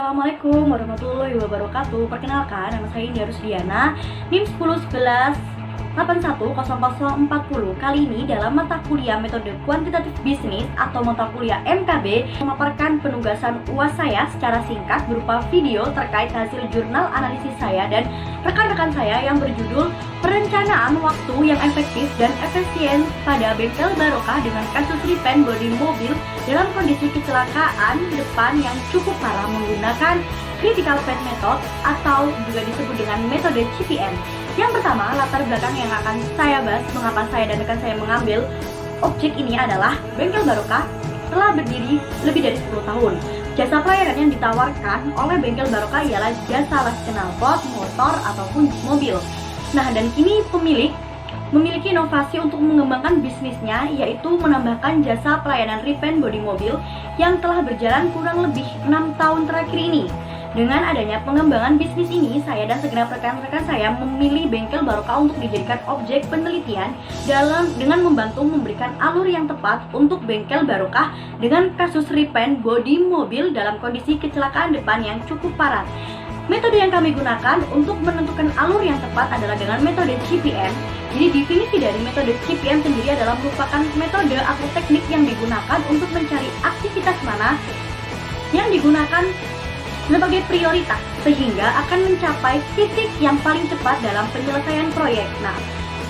Assalamualaikum warahmatullahi wabarakatuh. Perkenalkan, nama saya India Rusdiana, NIM 1011810040. Kali ini dalam mata kuliah metode kuantitatif bisnis atau mata kuliah MKB memaparkan penugasan UAS saya secara singkat berupa video terkait hasil jurnal analisis saya dan rekan-rekan saya yang berjudul Perencanaan Waktu yang Efektif dan Efisien pada Bengkel Barokah dengan kasus repaint bodi mobil dalam kondisi kecelakaan depan yang cukup parah menggunakan critical path method atau juga disebut dengan metode CPM. Yang pertama, latar belakang yang akan saya bahas mengapa saya dan rekan saya mengambil objek ini adalah Bengkel Barokah telah berdiri lebih dari 10 tahun. Jasa pelayanan yang ditawarkan oleh Bengkel Barokah ialah jasa las knalpot, motor, ataupun mobil. Nah, dan kini pemilik memiliki inovasi untuk mengembangkan bisnisnya, yaitu menambahkan jasa pelayanan repaint bodi mobil yang telah berjalan kurang lebih 6 tahun terakhir ini. Dengan adanya pengembangan bisnis ini, saya dan segenap rekan-rekan saya memilih Bengkel Barokah untuk dijadikan objek penelitian dengan membantu memberikan alur yang tepat untuk Bengkel Barokah dengan kasus repaint bodi mobil dalam kondisi kecelakaan depan yang cukup parah. Metode yang kami gunakan untuk menentukan alur yang tepat adalah dengan metode CPM. Jadi definisi dari metode CPM sendiri adalah merupakan metode atau teknik yang digunakan untuk mencari aktivitas mana yang digunakan sebagai prioritas sehingga akan mencapai titik yang paling cepat dalam penyelesaian proyek. Nah,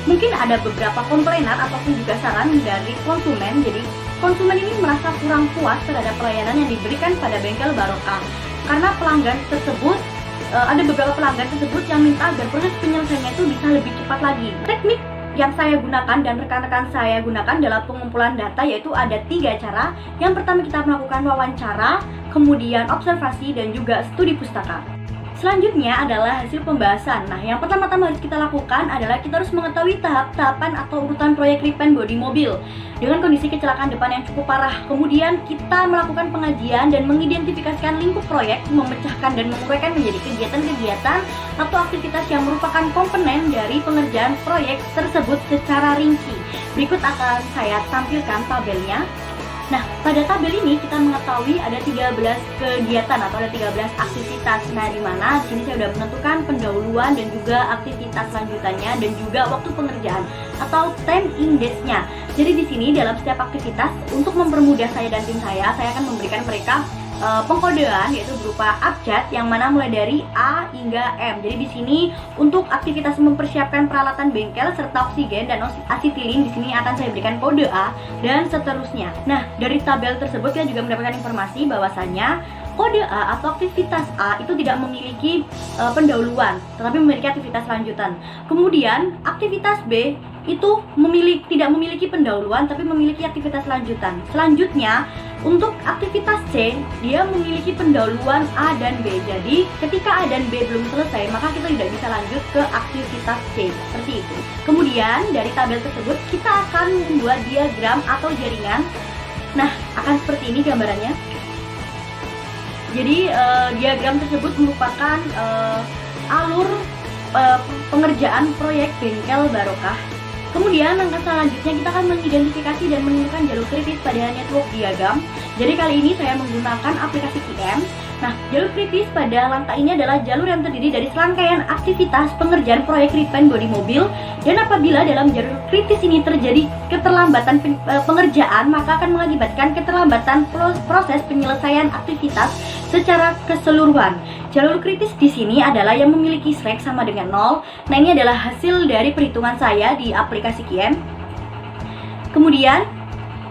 mungkin ada beberapa komplainan ataupun juga saran dari konsumen. Jadi konsumen ini merasa kurang puas terhadap pelayanan yang diberikan pada Bengkel Barokah karena pelanggan tersebut ada beberapa pelanggan tersebut yang minta agar proses penyelesaiannya itu bisa lebih cepat lagi. Teknik yang saya gunakan dan rekan-rekan saya gunakan dalam pengumpulan data yaitu ada 3 cara. Yang pertama, kita melakukan wawancara, kemudian observasi, dan juga studi pustaka. Selanjutnya adalah hasil pembahasan. Nah, yang pertama-tama harus kita lakukan adalah kita harus mengetahui tahap-tahapan atau urutan proyek repaint bodi mobil dengan kondisi kecelakaan depan yang cukup parah. Kemudian kita melakukan pengajian dan mengidentifikasikan lingkup proyek, memecahkan dan menguraikan menjadi kegiatan-kegiatan atau aktivitas yang merupakan komponen dari pengerjaan proyek tersebut secara rinci. Berikut akan saya tampilkan tabelnya. Nah, pada tabel ini kita mengetahui ada 13 kegiatan atau ada 13 aktivitas. Nah, di mana di sini saya sudah menentukan pendahuluan dan juga aktivitas lanjutannya dan juga waktu pengerjaan atau time index-nya. Jadi di sini dalam setiap aktivitas untuk mempermudah saya dan tim saya akan memberikan mereka pengkodean yaitu berupa abjad yang mana mulai dari A hingga M. Jadi di sini untuk aktivitas mempersiapkan peralatan bengkel serta oksigen dan asetilin di sini akan saya berikan kode A dan seterusnya. Nah, dari tabel tersebut kita juga mendapatkan informasi bahwasannya kode A atau aktivitas A itu tidak memiliki pendahuluan, tetapi memiliki aktivitas lanjutan. Kemudian aktivitas B itu tidak memiliki pendahuluan tapi memiliki aktivitas lanjutan. Selanjutnya untuk aktivitas C dia memiliki pendahuluan A dan B. Jadi ketika A dan B belum selesai maka kita tidak bisa lanjut ke aktivitas C, seperti itu. Kemudian dari tabel tersebut kita akan membuat diagram atau jaringan. Nah, akan seperti ini gambarannya. Jadi diagram tersebut merupakan alur pengerjaan proyek Bengkel Barokah. Kemudian langkah selanjutnya kita akan mengidentifikasi dan menentukan jalur kritis pada network diagram. Jadi kali ini saya menggunakan aplikasi QM. Nah, jalur kritis pada langkah ini adalah jalur yang terdiri dari serangkaian aktivitas pengerjaan proyek repaint bodi mobil. Dan apabila dalam jalur kritis ini terjadi keterlambatan pengerjaan, maka akan mengakibatkan keterlambatan proses penyelesaian aktivitas secara keseluruhan. Jalur kritis di sini adalah yang memiliki slack sama dengan 0. Nah, ini adalah hasil dari perhitungan saya di aplikasi QM. Kemudian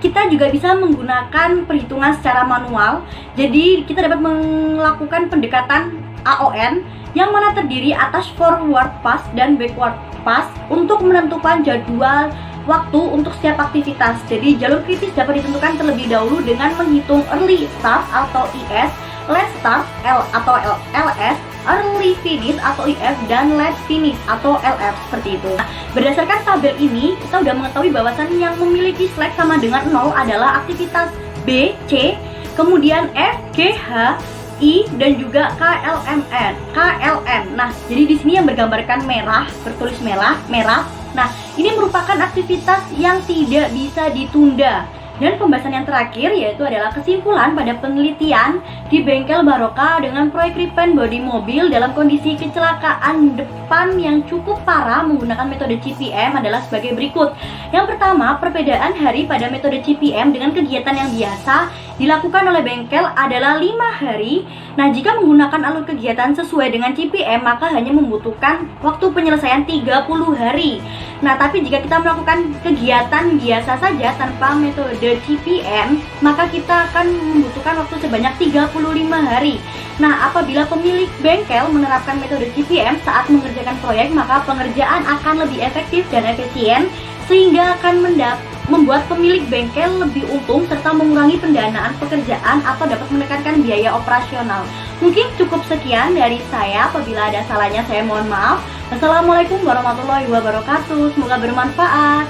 kita juga bisa menggunakan perhitungan secara manual. Jadi kita dapat melakukan pendekatan AON yang mana terdiri atas forward pass dan backward pass untuk menentukan jadwal waktu untuk setiap aktivitas. Jadi jalur kritis dapat ditentukan terlebih dahulu dengan menghitung early start atau IS, late start atau LS, early finish atau IF, dan late finish atau LF, seperti itu. Nah, berdasarkan tabel ini kita sudah mengetahui bahwasan yang memiliki slack sama dengan 0 adalah aktivitas B, C, kemudian F, G, H, I, dan juga KLM. Nah, jadi di sini yang bergambarkan merah, bertulis merah. Nah, ini merupakan aktivitas yang tidak bisa ditunda. Dan pembahasan yang terakhir yaitu adalah kesimpulan pada penelitian di bengkel Barokah dengan proyek repaint bodi mobil dalam kondisi kecelakaan depan yang cukup parah menggunakan metode CPM adalah sebagai berikut. Yang pertama, perbedaan hari pada metode CPM dengan kegiatan yang biasa dilakukan oleh bengkel adalah 5 hari. Nah, jika menggunakan alur kegiatan sesuai dengan CPM, maka hanya membutuhkan waktu penyelesaian 30 hari. Nah, tapi jika kita melakukan kegiatan biasa saja tanpa metode CPM, maka kita akan membutuhkan waktu sebanyak 35 hari. Nah, apabila pemilik bengkel menerapkan metode CPM saat mengerjakan proyek, maka pengerjaan akan lebih efektif dan efisien, sehingga akan membuat pemilik bengkel lebih untung serta mengurangi pendanaan pekerjaan atau dapat menekankan biaya operasional. Mungkin cukup sekian dari saya. Apabila ada salahnya saya mohon maaf. Wassalamualaikum warahmatullahi wabarakatuh. Semoga bermanfaat.